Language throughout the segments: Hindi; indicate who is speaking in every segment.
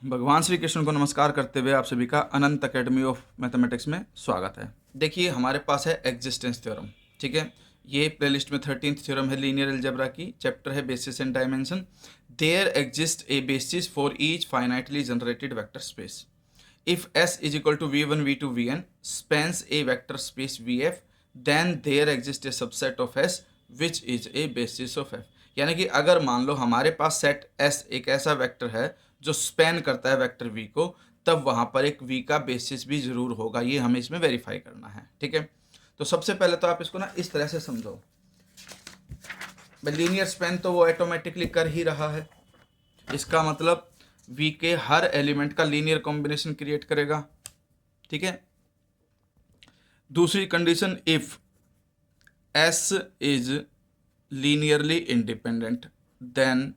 Speaker 1: भगवान श्री कृष्ण को नमस्कार करते हुए आप सभी का अनंत अकेडमी ऑफ मैथमेटिक्स में स्वागत है। देखिए हमारे पास है एग्जिस्टेंस थ्योरम, ठीक है। ये प्लेलिस्ट में 13th थ्योरम है लीनियर अलजेब्रा की, चैप्टर है basis and dimension. There exist a basis for each finitely generated vector space if S is equal to v1 v2 vn spans a vector space vf then there exists a subset of S which is a basis of F। यानी कि अगर मान लो हमारे पास सेट S एक ऐसा वेक्टर है जो स्पैन करता है वेक्टर v को, तब वहां पर एक v का बेसिस भी जरूर होगा। ये हमें इसमें वेरीफाई करना है, ठीक है। तो सबसे पहले तो आप इसको ना इस तरह से समझो, लीनियर स्पैन तो वो ऑटोमेटिकली कर ही रहा है, इसका मतलब v के हर एलिमेंट का लीनियर कॉम्बिनेशन क्रिएट करेगा, ठीक है। दूसरी condition, if S is linearly independent then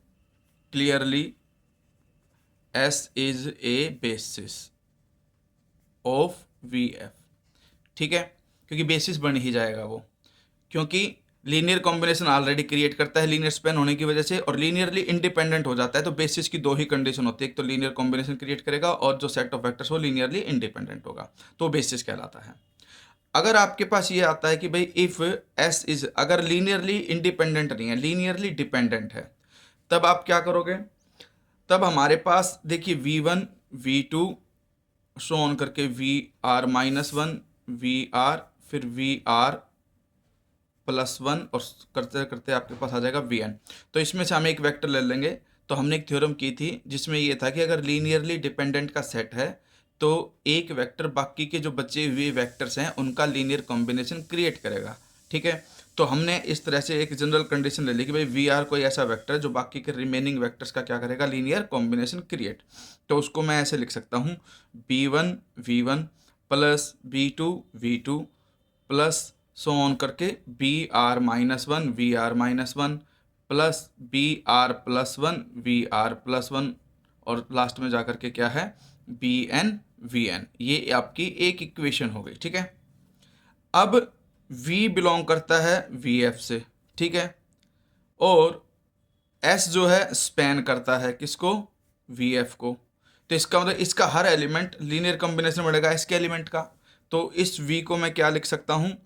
Speaker 1: clearly S is a basis of VF, ठीक है। क्योंकि बेसिस बन ही जाएगा वो, क्योंकि लीनियर कॉम्बिनेशन ऑलरेडी क्रिएट करता है लीनियर स्पैन होने की वजह से, और लीनियरली इंडिपेंडेंट हो जाता है। तो बेसिस की दो ही कंडीशन होती है, एक तो लीनियर कॉम्बिनेशन क्रिएट करेगा और जो सेट ऑफ वेक्टर्स वो लीनियरली इंडिपेंडेंट होगा, तो बेसिस कहलाता है। अगर आपके पास ये आता है कि भाई इफ S इज, अगर लीनियरली इंडिपेंडेंट नहीं है, लीनियरली डिपेंडेंट है, तब आप क्या करोगे? तब हमारे पास देखिए v1 v2 सो ऑन करके vr -1 vr फिर vr +1 और करते करते आपके पास आ जाएगा vn। तो इसमें से हम एक वेक्टर ले लेंगे। तो हमने एक थ्योरम की थी जिसमें ये था कि अगर लीनियरली डिपेंडेंट का सेट है तो एक वेक्टर बाकी के जो बचे हुए वेक्टर्स हैं उनका लीनियर कॉम्बिनेशन क्रिएट करेगा, ठीक है। तो हमने इस तरह से एक जनरल कंडीशन ले ली कि भाई vr कोई ऐसा वेक्टर है जो बाकी के रिमेनिंग वेक्टर्स का क्या करेगा, लीनियर कॉम्बिनेशन क्रिएट। तो उसको मैं ऐसे लिख सकता हूँ b1 v1 plus b2 v2 plus so on करके br -1 vr -1 plus br +1 vr +1 और लास्ट में जाकर के क्या है bn vn। ये आपकी एक इक्वेशन हो गई, ठीक है। अब v बिलोंग करता है vf से, ठीक है, और s जो है स्पैन करता है किसको, vf को। तो इसका मतलब इसका हर एलिमेंट लीनियर कॉम्बिनेशन बढ़ेगा इसके एलिमेंट का। तो इस v को मैं क्या लिख सकता हूँ,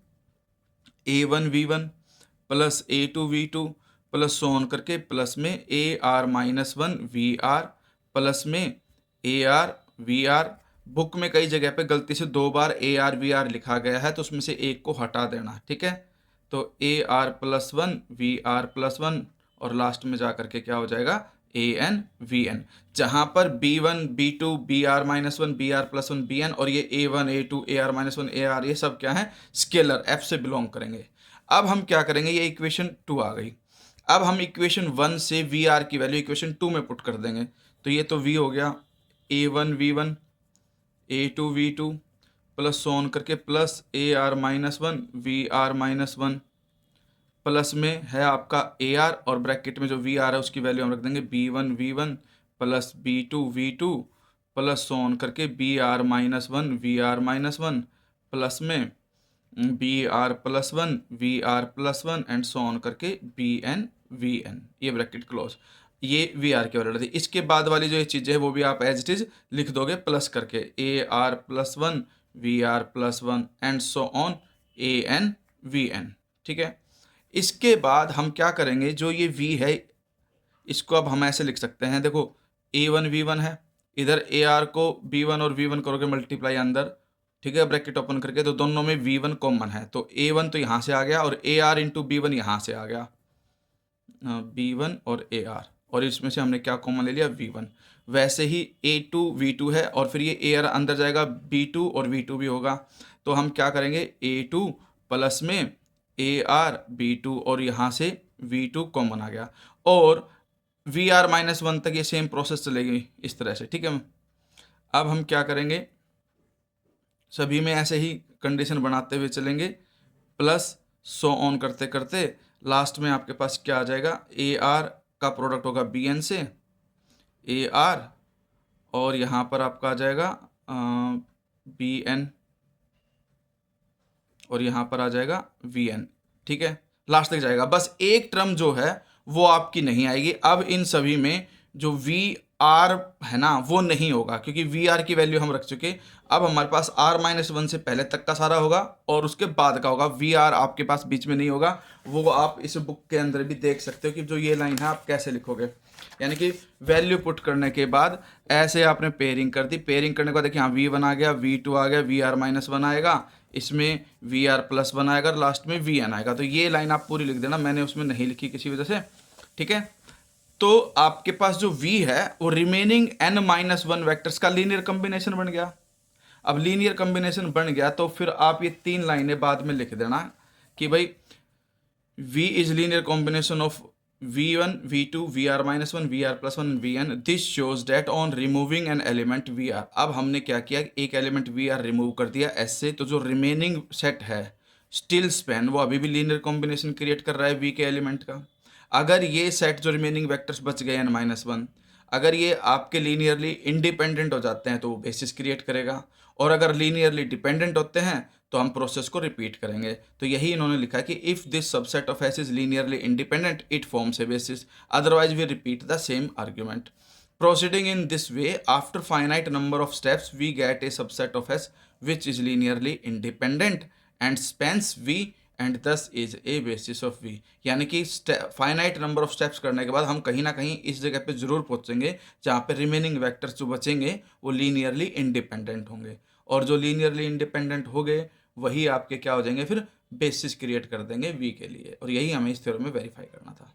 Speaker 1: a1 v1 plus a2 v2 plus so on करके प्लस में ar -1 vr प्लस में ar vr। बुक में कई जगह पे गलती से 2 बार ar vr लिखा गया है, तो उसमें से एक को हटा देना, ठीक है। तो ar +1 vr +1 और लास्ट में जा करके क्या हो जाएगा an vn, जहां पर b1 b2 br -1 br +1 bn और ये a1 a2 ar -1 ar ये सब क्या है, स्केलर f से बिलोंग करेंगे। अब हम क्या करेंगे, ये इक्वेशन 2 आ गई। अब हम इक्वेशन 1 से vr की वैल्यू इक्वेशन 2 में पुट कर देंगे। तो ये तो v हो गया a1 v1 a2 v2 plus so on करके प्लस ar -1 vr -1 प्लस में है आपका ar और ब्रैकेट में जो vr है उसकी वैल्यू हम रख देंगे b1 v1 plus b2 v2 plus so on करके br -1 vr -1 प्लस में br +1 vr +1 and so on करके bn vn, ये ब्रैकेट क्लोज। ये vr की वैल्यू थी। इसके बाद वाली जो ये चीज़ें है वो भी आप एज इट इज लिख दोगे प्लस करके ar +1 vr +1 and so on an vn, ठीक है। इसके बाद हम क्या करेंगे, जो ये v है इसको अब हम ऐसे लिख सकते हैं, देखो a1 v1 है, इधर ar को b1 और v1 करोगे मल्टीप्लाई अंदर, ठीक है, ब्रैकेट ओपन करके, तो दोनों में v1 कॉमन है, तो a1 तो यहाँ से आ गया और ar इंटू b1 यहाँ से आ गया, b1 और ar, और इसमें से हमने क्या कॉमन ले लिया v1। वैसे ही a2 v2 है और फिर ये ar अंदर जाएगा b2 और v2 भी होगा। तो हम क्या करेंगे a2 प्लस में ar b2 और यहाँ से v2 कॉमन आ गया, और vr -1 तक ये सेम प्रोसेस चलेगी इस तरह से, ठीक है। अब हम क्या करेंगे, सभी में ऐसे ही कंडीशन बनाते हुए चलेंगे, प्लस सो ऑन करते करते लास्ट में आपके पास क्या आ जाएगा, ar का प्रोडक्ट होगा bn से ar और यहाँ पर आपका आ जाएगा bn और यहाँ पर आ जाएगा vn, ठीक है, लास्ट तक जाएगा। बस एक टर्म जो है वो आपकी नहीं आएगी। अब इन सभी में जो वी आर है ना वो नहीं होगा, क्योंकि वी आर की वैल्यू हम रख चुके। अब हमारे पास आर माइनस वन से पहले तक का सारा होगा और उसके बाद का होगा। वी आर आपके पास बीच में नहीं होगा। वो आप इस बुक के अंदर भी देख सकते हो कि जो ये लाइन है आप कैसे लिखोगे। यानी कि वैल्यू पुट करने के बाद ऐसे आपने पेयरिंग कर दी। पेयरिंग करने के बाद देखिए हाँ वी वन आ गया, वी टू आ गया, वी आर माइनस वन आएगा, इसमें वी आर प्लस वन आएगा, लास्ट में वी एन आएगा। तो ये लाइन आप पूरी लिख देना, मैंने उसमें नहीं लिखी किसी वजह से, ठीक है। तो आपके पास जो v है वो remaining n minus one vectors का लीनियर कॉम्बिनेशन बन गया। अब लीनियर कॉम्बिनेशन बन गया तो फिर आप ये 3 लाइनें बाद में लिख देना कि भाई v is linear combination of v1 v2 vr minus one vr plus one vn। This shows that on removing an element vr। अब हमने क्या किया, एक एलिमेंट vr रिमूव कर दिया s से, तो जो रिमेनिंग सेट है स्टिल स्पैन वो अभी भी लीनियर कॉम्बिनेशन क्रिएट कर रहा है v के एलिमेंट का। अगर ये सेट जो रिमेनिंग वेक्टर्स बच गए n माइनस वन, अगर ये आपके लीनियरली इंडिपेंडेंट हो जाते हैं तो वो बेसिस क्रिएट करेगा, और अगर लीनियरली डिपेंडेंट होते हैं तो हम प्रोसेस को रिपीट करेंगे। तो यही इन्होंने लिखा है कि if this subset of S is linearly independent it forms a basis, otherwise we repeat the same argument. Proceeding in this way, after finite number of steps, we get a subset of S which is linearly independent and spans V and thus is a basis of V। यानी कि फाइनाइट नंबर ऑफ स्टेप्स करने के बाद हम कहीं ना कहीं इस जगह पे जरूर पहुंचेंगे जहाँ पे रिमेनिंग वेक्टर्स जो बचेंगे वो लीनियरली इंडिपेंडेंट होंगे, और जो लीनियरली इंडिपेंडेंट हो गए वही आपके क्या हो जाएंगे, फिर बेसिस क्रिएट कर देंगे V के लिए। और यही हमें इस थ्योरम में वेरीफाई करना था।